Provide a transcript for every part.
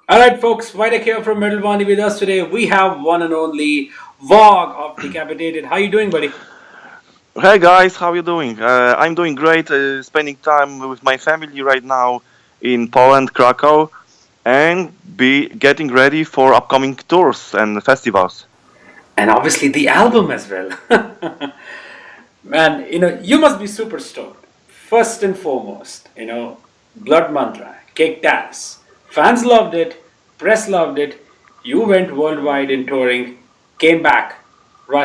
All right, folks, Vitek here from Wani with us today. We have one and only Vogg of Decapitated. How you doing, buddy? Hey guys, how you doing? I'm doing great. Spending time with my family right now in Poland, Krakow, and be getting ready for upcoming tours and festivals. And obviously the album as well. Man, you must be super stoked. First and foremost, Blood Mantra kicked ass. Fans loved it, press loved it. You went worldwide in touring, came back,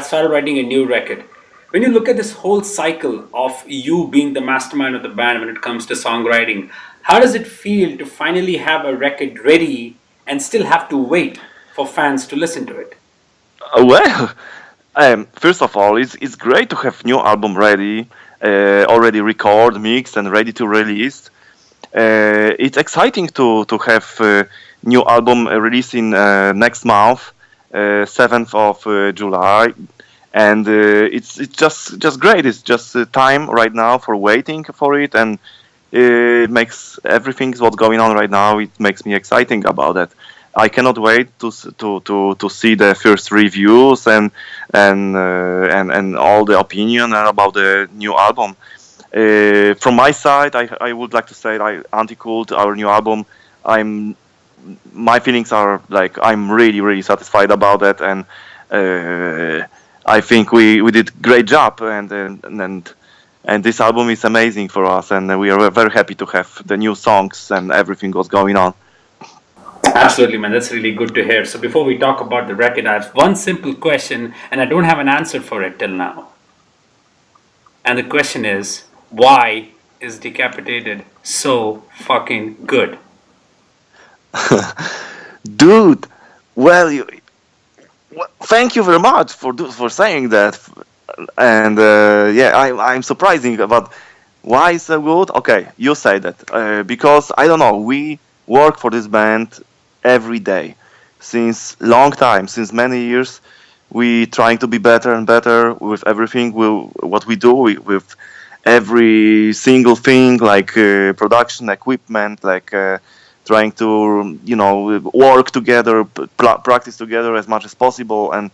started writing a new record. When you look at this whole cycle of you being the mastermind of the band when it comes to songwriting, how does it feel to finally have a record ready and still have to wait for fans to listen to it? Well, first of all, it's great to have new album ready, already record, mixed, and ready to release. It's exciting to have new album releasing next month, 7th of July, and it's just great. It's just time right now for waiting for it, and it makes everything what's going on right now. It makes me exciting about that. I cannot wait to see the first reviews and all the opinion about the new album. From my side, I would like to say like Anticult, our new album. I'm My feelings are like I'm really satisfied about that, and I think we did great job, and this album is amazing for us, and we are very happy to have the new songs and everything was going on. Absolutely, man. That's really good to hear. So, before we talk about the record, I have one simple question, and I don't have an answer for it till now. And the question is, why is Decapitated so fucking good? Dude, well, thank you very much for saying that, and yeah, I'm surprising about why so good. Okay, you say that because I don't know. We work for this band every day since long time, since many years. We trying to be better and better with everything. What we do with every single thing, like production equipment, like. Trying to work together, practice together as much as possible, and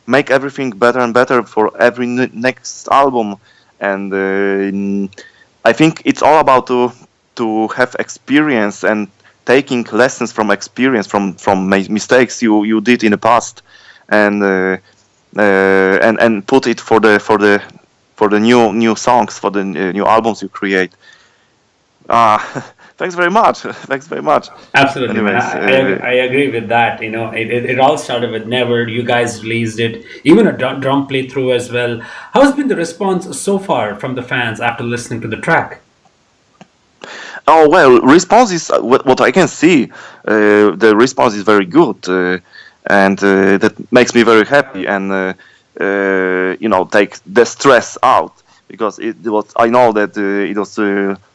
make everything better and better for every next album. And I think it's all about to have experience and taking lessons from experience from mistakes you did in the past, and and put it for the new songs, for the new albums you create. Uh, Thanks very much. Thanks very much. Absolutely, man. Anyways, I agree with that. It all started with Never. You guys released it, even a drum playthrough as well. How has been the response so far from the fans after listening to the track? oh well, response is what I can see. The response is very good, and that makes me very happy, and take the stress out, because it was. I know that it was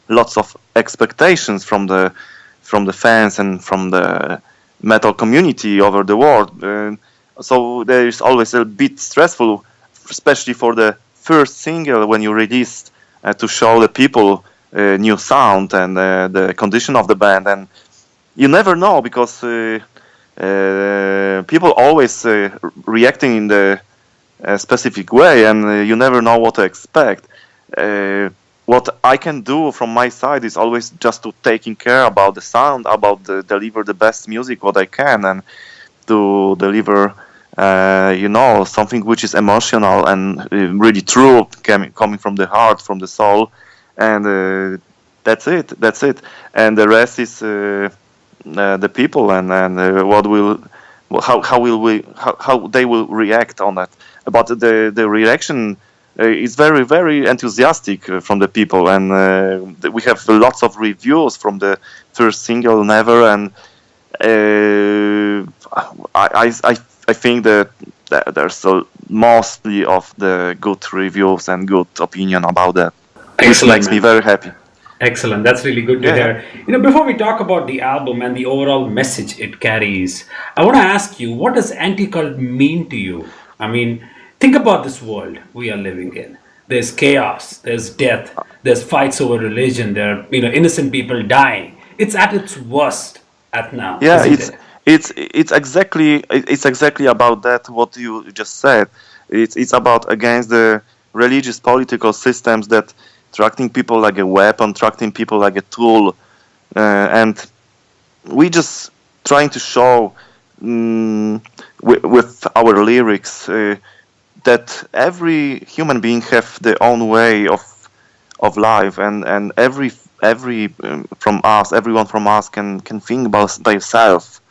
lots of expectations from the fans and from the metal community over the world. So there is always a bit stressful, especially for the first single when you release, to show the people new sound and the condition of the band. And you never know, because people always reacting in the specific way, and you never know what to expect. What I can do from my side is always just to taking care about the sound, about deliver the best music what I can, and to deliver, something which is emotional and really true, coming from the heart, from the soul, and that's it. That's it. And the rest is the people, and what will, how they will react on that. But the reaction is very enthusiastic from the people, and we have lots of reviews from the first single Never, and I think that there's mostly of the good reviews and good opinion about that, which Excellent, makes me man. very happy. Excellent. That's really good to Yeah, yeah. hear. Before we talk about the album and the overall message it carries, I want to ask you, what does anti-cult mean to you? I mean, think about this world we are living in. There's chaos, there's death, there's fights over religion, there are, innocent people dying. It's at its worst at now, Yeah, isn't it? It's exactly about that what you just said. It's about against the religious political systems that tracting people like a weapon, tracting people like a tool, and we just trying to show with our lyrics that every human being have their own way of life, and every everyone from us can think about themselves,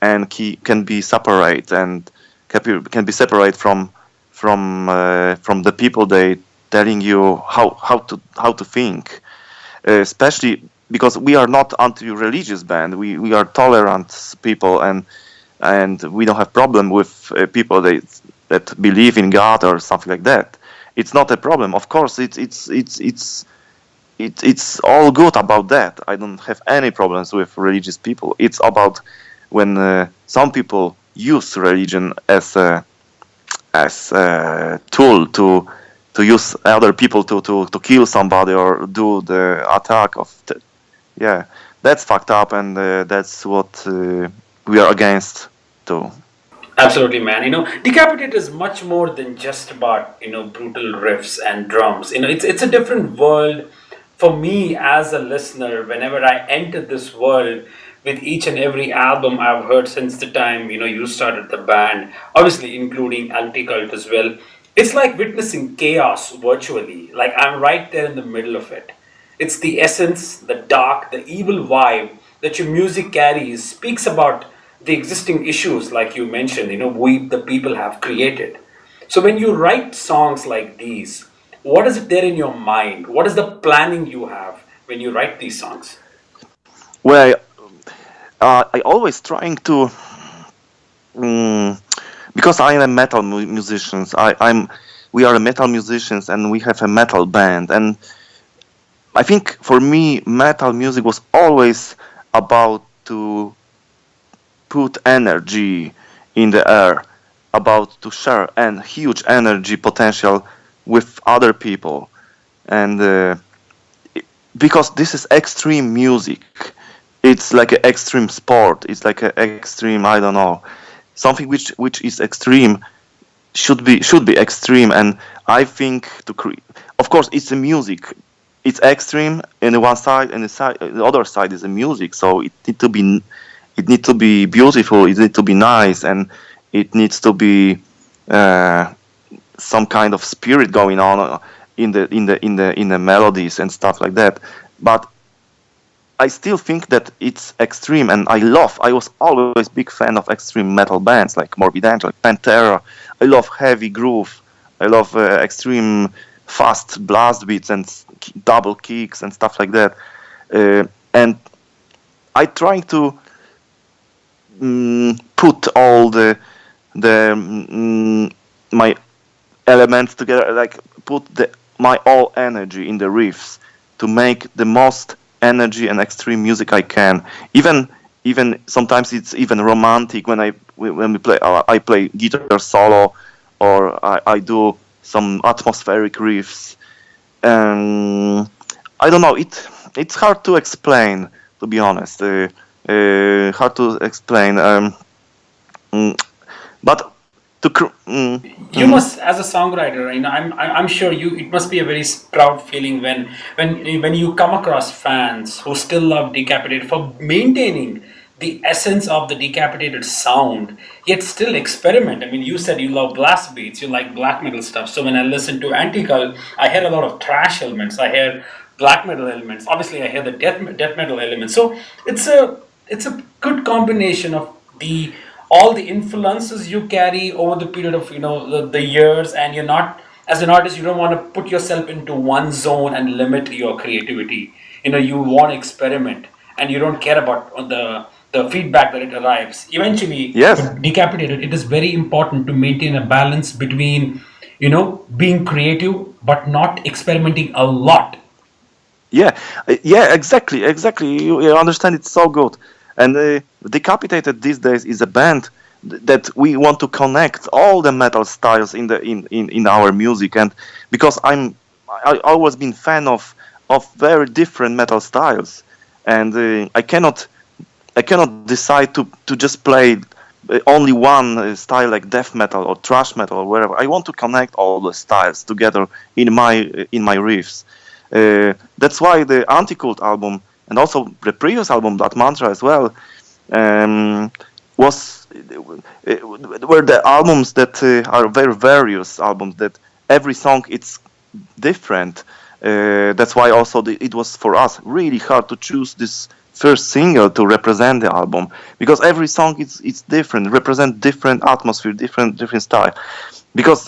and can be separate, and can be separate from the people they telling you how to think, especially because we are not anti-religious band. We are tolerant people, and we don't have problem with people that believe in God or something like that. It's not a problem. Of course, it's all good about that. I don't have any problems with religious people. It's about when some people use religion as a tool to use other people to kill somebody or do the attack yeah, that's fucked up, and that's what we are against too. Absolutely, man. Decapitate is much more than just about brutal riffs and drums. It's a different world for me as a listener. Whenever I enter this world, with each and every album I've heard since the time you started the band, obviously including Anticult as well. It's like witnessing chaos virtually. Like I'm right there in the middle of it. It's the essence, the dark, the evil vibe that your music carries speaks about the existing issues, like you mentioned, we, the people, have created. So when you write songs like these, what is it there in your mind? What is the planning you have when you write these songs? Well, I always trying to mm, because I am a metal musicians. I'm We are a metal musicians, and we have a metal band, and I think for me metal music was always about to put energy in the air, about to share an huge energy potential with other people, and because this is extreme music, it's like an extreme sport. It's like an extreme, I don't know, something which is extreme should be extreme, and I think to create. Of course, it's a music. It's extreme in the one side, and the other side is the music. So it need to be beautiful. It needs to be nice, and it needs to be uh, some kind of spirit going on in the melodies and stuff like that. But I still think that it's extreme, and I was always big fan of extreme metal bands like Morbid Angel, like Pantera. I love heavy groove. I love extreme fast blast beats and double kicks and stuff like that. And I trying to put all my elements together, like put my all energy in the riffs to make the most energy and extreme music I can. Even sometimes it's even romantic when we play. I play guitar solo, or I do some atmospheric riffs. I don't know. It's hard to explain, to be honest. Hard to explain. But You must, as a songwriter, I'm sure you. It must be a very proud feeling when you come across fans who still love Decapitated for maintaining the essence of the Decapitated sound, yet still experiment. I mean, you said you love blast beats, you like black metal stuff. So when I listen to Anticult, I hear a lot of thrash elements. I hear black metal elements. Obviously, I hear the death metal elements. So it's a good combination of the all the influences you carry over the period of the years, and you're not, as an artist, you don't want to put yourself into one zone and limit your creativity. You want to experiment, and you don't care about the feedback that it arrives eventually. yes, With Decapitated, it is very important to maintain a balance between being creative but not experimenting a lot. yeah, yeah, exactly. You understand it so good. And Decapitated these days is a band that we want to connect all the metal styles in our music, and because I always been fan of very different metal styles, and I cannot I cannot decide to just play only one style like death metal or thrash metal or wherever. I want to connect all the styles together in my riffs. That's why the Anticult album and also the previous album, Blood Mantra as well, was were the albums that are very various albums that every song it's different. That's why also it was for us really hard to choose this first single to represent the album, because every song it's different, represent different atmosphere, different style. Because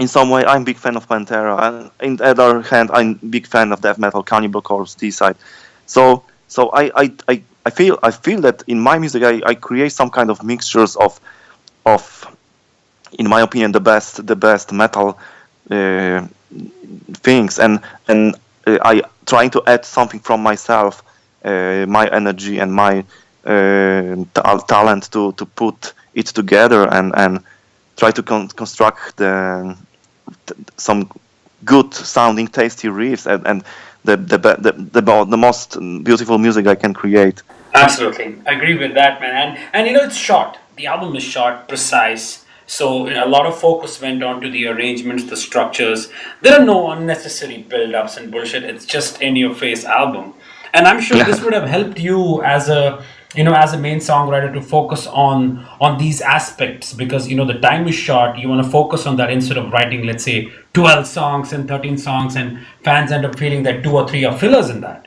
in some way I'm big fan of Pantera, and in the other hand I'm big fan of death metal, Cannibal Corpse, D-side. So I feel that in my music I create some kind of mixtures of in my opinion the best metal things, and I trying to add something from myself, my energy and my talent to put it together and try to construct some good sounding tasty riffs and the most beautiful music I can create. Absolutely, I agree with that, man. And you know, it's short. The album is short, precise. So you know, a lot of focus went on to the arrangements, the structures. There are no unnecessary build-ups and bullshit. It's just in your face album. And I'm sure this would have helped you as a as a main songwriter to focus on these aspects, because you know the time is short. You want to focus on that instead of writing, let's say, 12 songs and 13 songs, and fans end up feeling that 2 or 3 are fillers in that.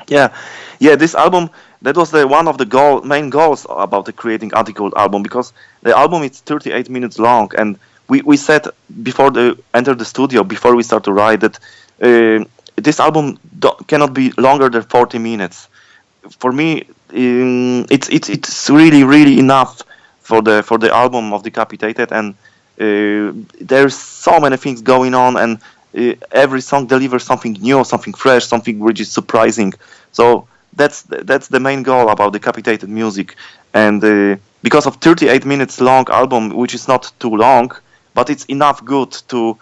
Yeah, this album, that was one of the main goals about the creating Anticult album, because the album is 38 minutes long, and we said before enter the studio, before we start to write, that this album cannot be longer than 40 minutes. For me, it's really enough for the album of Decapitated, and there's so many things going on, and every song delivers something new, something fresh, something which is surprising. So that's the main goal about Decapitated music, and because of 38 minutes long album, which is not too long, but it's enough good to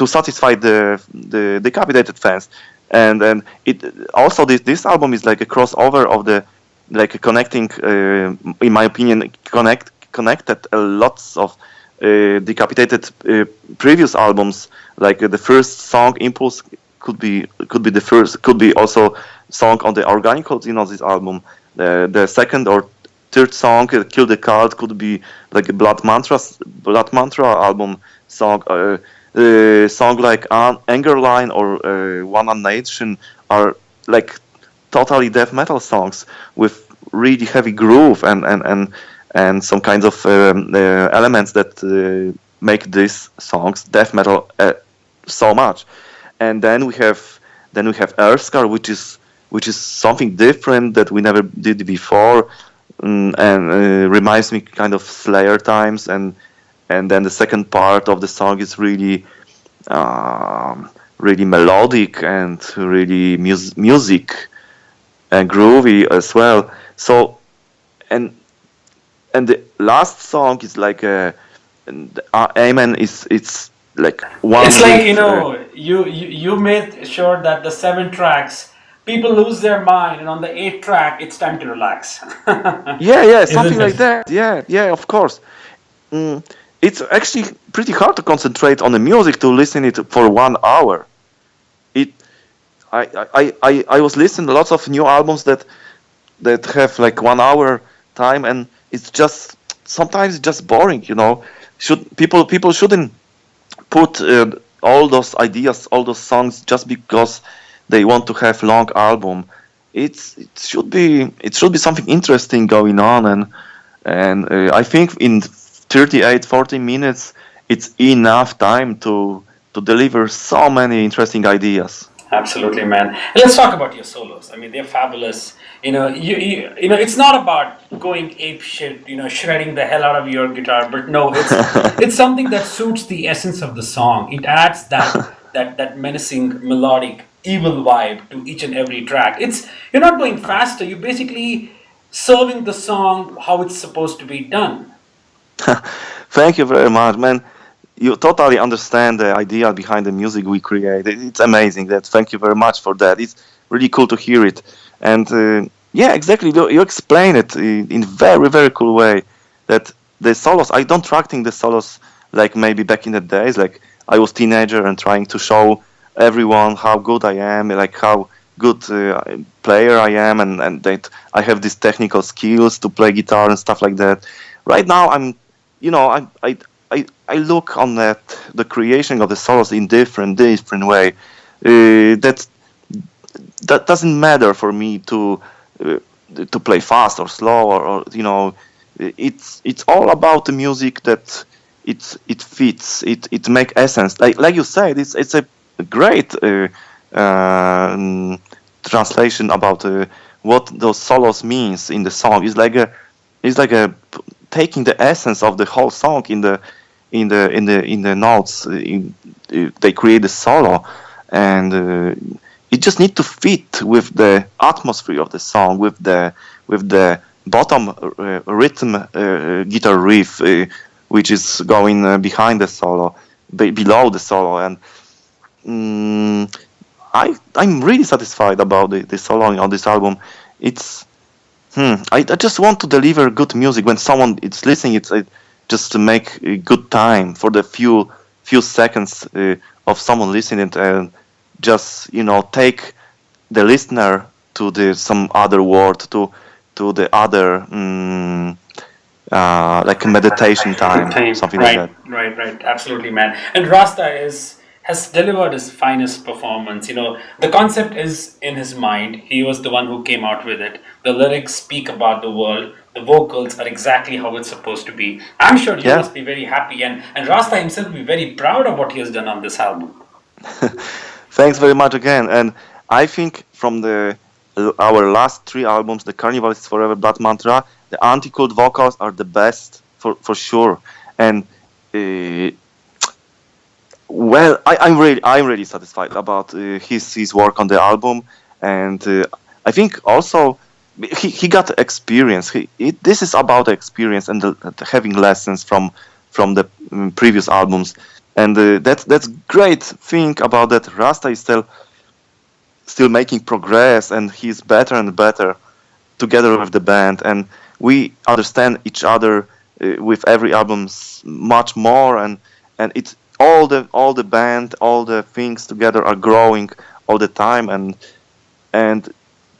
satisfy the Decapitated fans. And it also this album is like a crossover of the, like, connecting in my opinion connected lots of Decapitated previous albums. Like the first song, Impulse, could be the first, could be also song on the Organicult, this album. The second or third song, Kill the Cult, could be like a Blood Mantra album song. Song like Anger Line or One Nation are like totally death metal songs with really heavy groove and some kinds of elements that make these songs death metal so much. And then we have Earthscar, which is something different that we never did before, and reminds me kind of Slayer times. And then the second part of the song is really really melodic and really music and groovy as well. So and the last song is like Amen it's like one. It's like, you made sure that the 7 tracks, people lose their mind, and on the 8th track, it's time to relax. Yeah, something like that. Yeah, of course. It's actually pretty hard to concentrate on the music to listen it for 1 hour. I was listening to lots of new albums that have like 1 hour time, and it's just sometimes just boring. People shouldn't put all those ideas, all those songs just because they want to have long album. It should be something interesting going on, and I think in 40 minutes it's enough time to deliver so many interesting ideas. Absolutely, man. Let's talk about your solos. I mean, they're fabulous. It's not about going ape shit, shredding the hell out of your guitar, but no, it's something that suits the essence of the song. It adds that menacing, melodic, evil vibe to each and every track. You're not going faster. You're basically serving the song how it's supposed to be done. Thank you very much, man. you totally understand the idea behind the music we create. It's amazing. That thank you very much for that. It's really cool to hear it. And yeah, exactly. You explain it in very very cool way. That the solos, I don't tracking the solos like maybe back in the days. Like I was teenager and trying to show everyone how good I am, like how good player I am, and that I have these technical skills to play guitar and stuff like that. Right now, I'm, you know, I look on the creation of the solos in different way. That doesn't matter for me to play fast or slow or you know, it's all about the music that it fits, it make essence. Like you said, it's a great translation about what those solos means in the song. It's like a taking the essence of the whole song in the notes. They create the solo, and it just need to fit with the atmosphere of the song, with the bottom rhythm guitar riff, which is going behind the solo, below the solo, and I'm really satisfied about the soloing on this album. It's I just want to deliver good music when someone is listening. It's just to make a good time for the few seconds of someone listening, and just take the listener to some other world, to the other like a meditation time, something like that. Right. Absolutely, man. And Rasta has delivered his finest performance. The concept is in his mind. He was the one who came out with it. The lyrics speak about the world. The vocals are exactly how it's supposed to be. I'm sure you must be very happy, and Rasta himself will be very proud of what he has done on this album. Thanks very much again. And I think from our last 3 albums, The Carnival is Forever, Blood Mantra, the Anticult vocals are the best for sure. And well, I'm really satisfied about his work on the album, and I think also he got experience. This is about experience and having lessons from the previous albums, and that's great thing about that. Rasta is still making progress, and he's better and better together with the band, and we understand each other with every album much more, and it's all the band, all the things together are growing all the time, and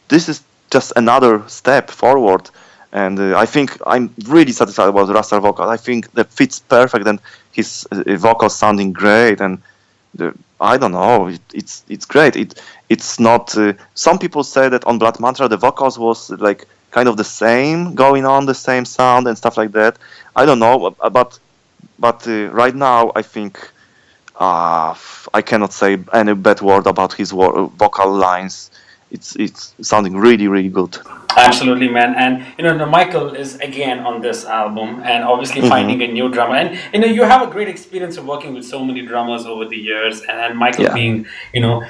this is just another step forward. And I think I'm really satisfied about Rasta vocal. I think that fits perfect, and his vocals sounding great, and I don't know, it's great. It's not. Some people say that on Blood Mantra the vocals was like kind of the same, going on the same sound and stuff like that. I don't know, but right now I think I cannot say any bad word about his vocal lines. It's sounding really, really good. Absolutely, man. And Michael is again on this album, and obviously finding a new drummer. And you have a great experience of working with so many drummers over the years. And Michael being,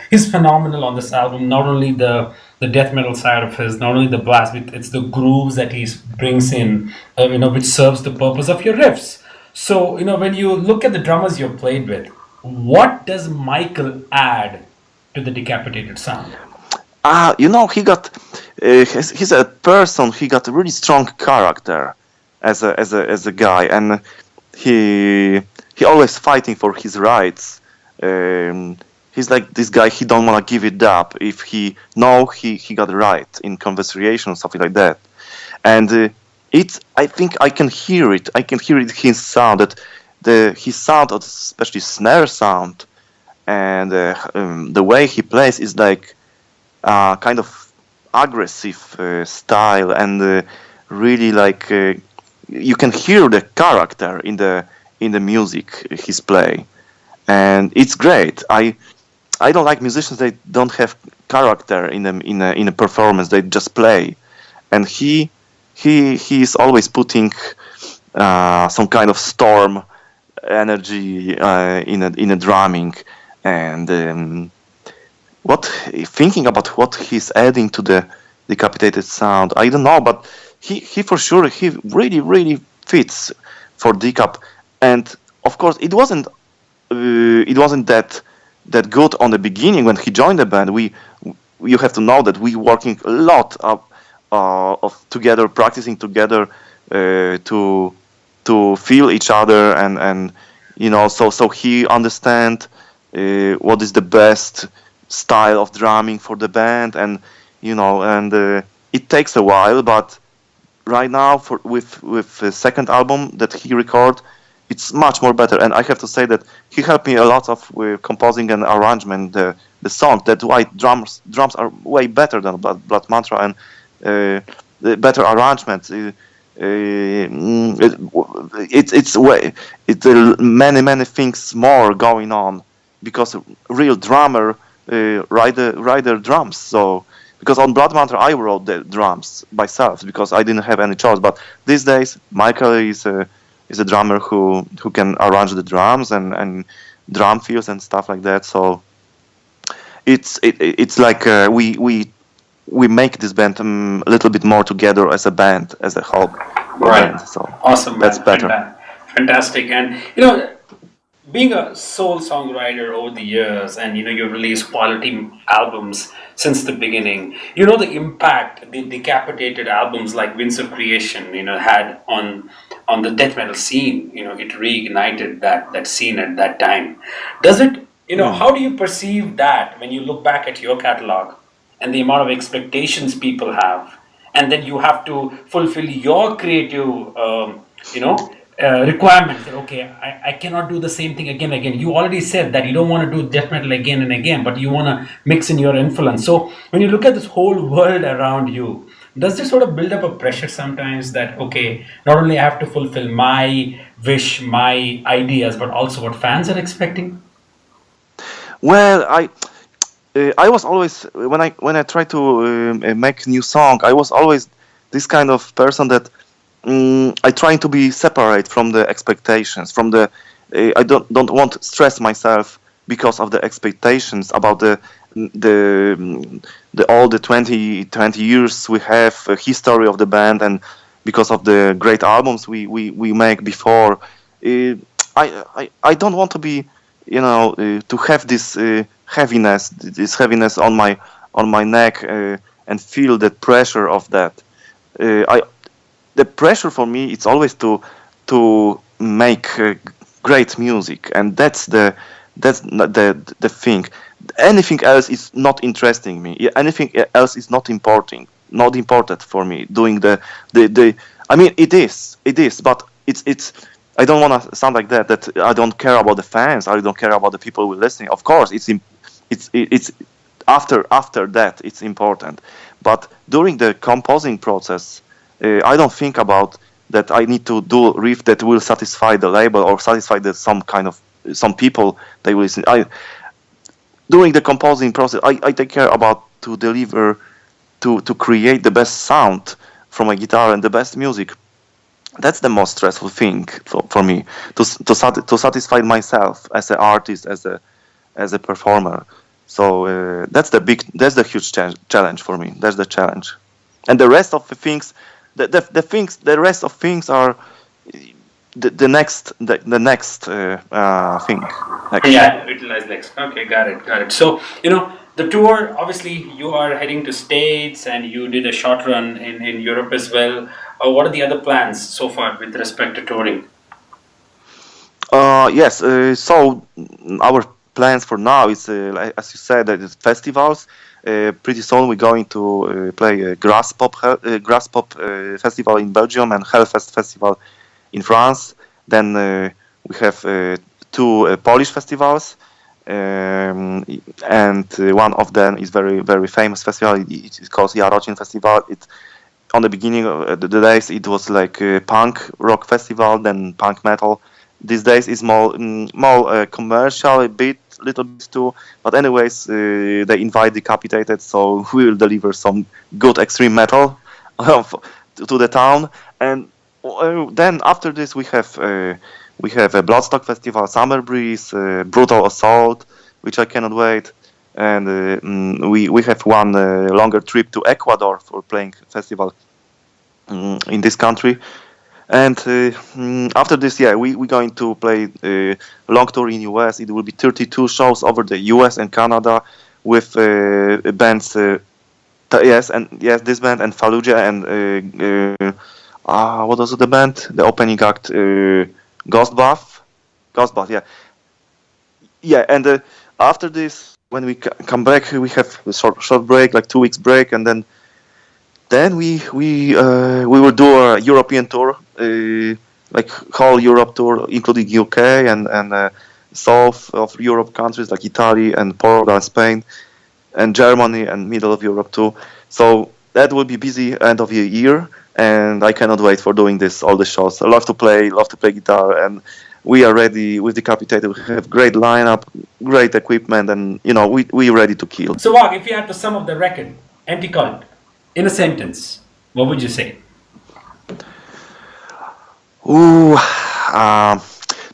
he's phenomenal on this album. Not only the death metal side of his, not only the blast, but it's the grooves that he brings in, which serves the purpose of your riffs. So when you look at the drummers you've played with, what does Michael add to the Decapitated sound? He got he's a person. He got a really strong character as a guy, and he always fighting for his rights. He's like this guy. He don't want to give it up if he got right in conversation or something like that. And I think I can hear it. I can hear it in his sound, that his sound, especially snare sound, and the way he plays is like kind of aggressive style, and really like you can hear the character in the music he's play, and it's great. I don't like musicians that don't have character in a performance. They just play, and he is always putting some kind of storm energy in a drumming, and thinking about what he's adding to the Decapitated sound, I don't know, but he for sure, he really fits for Decap. And of course it wasn't it wasn't that good on the beginning when he joined the band. You have to know that we working a lot of together, practicing together to feel each other, and so he understand what is the best style of drumming for the band, and it takes a while, but right now with the second album that he recorded, it's much more better. And I have to say that he helped me a lot of with composing and arrangement the song. That's why drums are way better than Blood Mantra, and the better arrangement. It's many things more going on, because a real drummer write the drums. So because on Blood Mantra I wrote the drums myself because I didn't have any choice. But these days Michael is a drummer who can arrange the drums and drum fills and stuff like that. So it's like we make this band a little bit more together as a band, as a whole band. So Awesome, that's man. better. Fantastic. And being a soul songwriter over the years, and you've released quality albums since the beginning, the impact the Decapitated albums like Winds of Creation had on the death metal scene. It reignited that scene at that time. Does it how do you perceive that when you look back at your catalog and the amount of expectations people have, and then you have to fulfill your creative requirements that, okay, I cannot do the same thing again and again. You already said that you don't want to do death metal again and again, but you want to mix in your influence. So when you look at this whole world around you, does this sort of build up a pressure sometimes that, okay, not only I have to fulfill my wish, my ideas, but also what fans are expecting? Well, I was always when I try to make new song, I was always this kind of person that I trying to be separate from the expectations, from the I don't want to stress myself because of the expectations about the all the 20 years we have history of the band, and because of the great albums we make before. I don't want to be to have this heaviness on my neck and feel the pressure of that. The pressure for me, it's always to make great music, and that's not the thing. Anything else is not interesting me. Anything else is not important for me. Doing the I mean, it is, but it's. I don't want to sound like that I don't care about the fans. I don't care about the people who are listening. Of course, it's after that it's important. But during the composing process, I don't think about that I need to do a riff that will satisfy the label or satisfy some people they will listen. During the composing process, I take care about to deliver, to create the best sound from my guitar and the best music. That's the most stressful thing for me, to satisfy myself as an artist, as a performer. So that's the huge challenge for me. That's the challenge, and the rest of the things, the rest of things are the next thing. Yeah, utilize next. Okay, got it. So the tour. Obviously, you are heading to States, and you did a short run in Europe as well. What are the other plans so far with respect to touring? Yes. So our plans for now is, as you said, that it's festivals. Pretty soon we're going to play a Grass Pop festival in Belgium and Hellfest festival in France. Then we have two Polish festivals, and one of them is very, very famous festival. It's called Jarocin Festival. On the beginning of the days, it was like a punk rock festival, then punk metal. These days is more commercial, little bit too. But anyways, they invite Decapitated, so we will deliver some good extreme metal to the town. And then after this, we have a Bloodstock Festival, Summer Breeze, Brutal Assault, which I cannot wait. And we have one longer trip to Ecuador for playing festival in this country. And after this, yeah, we're going to play a long tour in US. It will be 32 shows over the US and Canada with bands. Yes, this band and Fallujah and what was the band? The opening act, Ghostbath. Ghostbath, yeah, yeah. And after this, when we come back, we have a short break, like 2 weeks break, and then we will do a European tour, like whole Europe tour, including UK and south of Europe countries like Italy and Portugal and Spain and Germany and middle of Europe too. So that will be busy end of the year, and I cannot wait for doing this all the shows. I love to play guitar, and we are ready with Decapitated. We have great lineup, great equipment, and we ready to kill. So, Vogg, if you had to sum up the record, Anticult, in a sentence, what would you say? Ooh,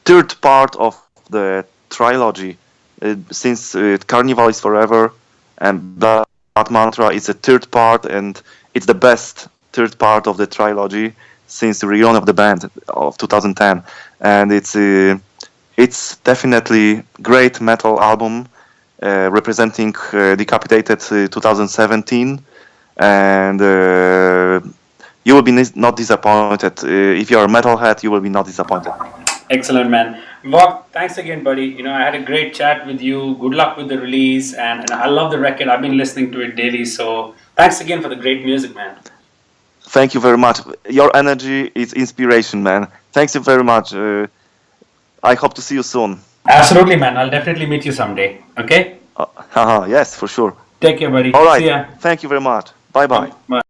third part of the trilogy, since Carnival is Forever and Blood Mantra is a third part, and it's the best third part of the trilogy since the reunion of the band of 2010, and it's definitely great metal album representing Decapitated 2017, and you will be not disappointed. If you're a metalhead, you will be not disappointed. Excellent, man. Vogg, thanks again, buddy. I had a great chat with you. Good luck with the release, and I love the record. I've been listening to it daily, so thanks again for the great music, man. Thank you very much. Your energy is inspiration, man. Thanks you very much. I hope to see you soon. Absolutely, man. I'll definitely meet you someday. Okay? Yes, for sure. Take care, buddy. All right. See ya. Thank you very much. Bye-bye. Bye.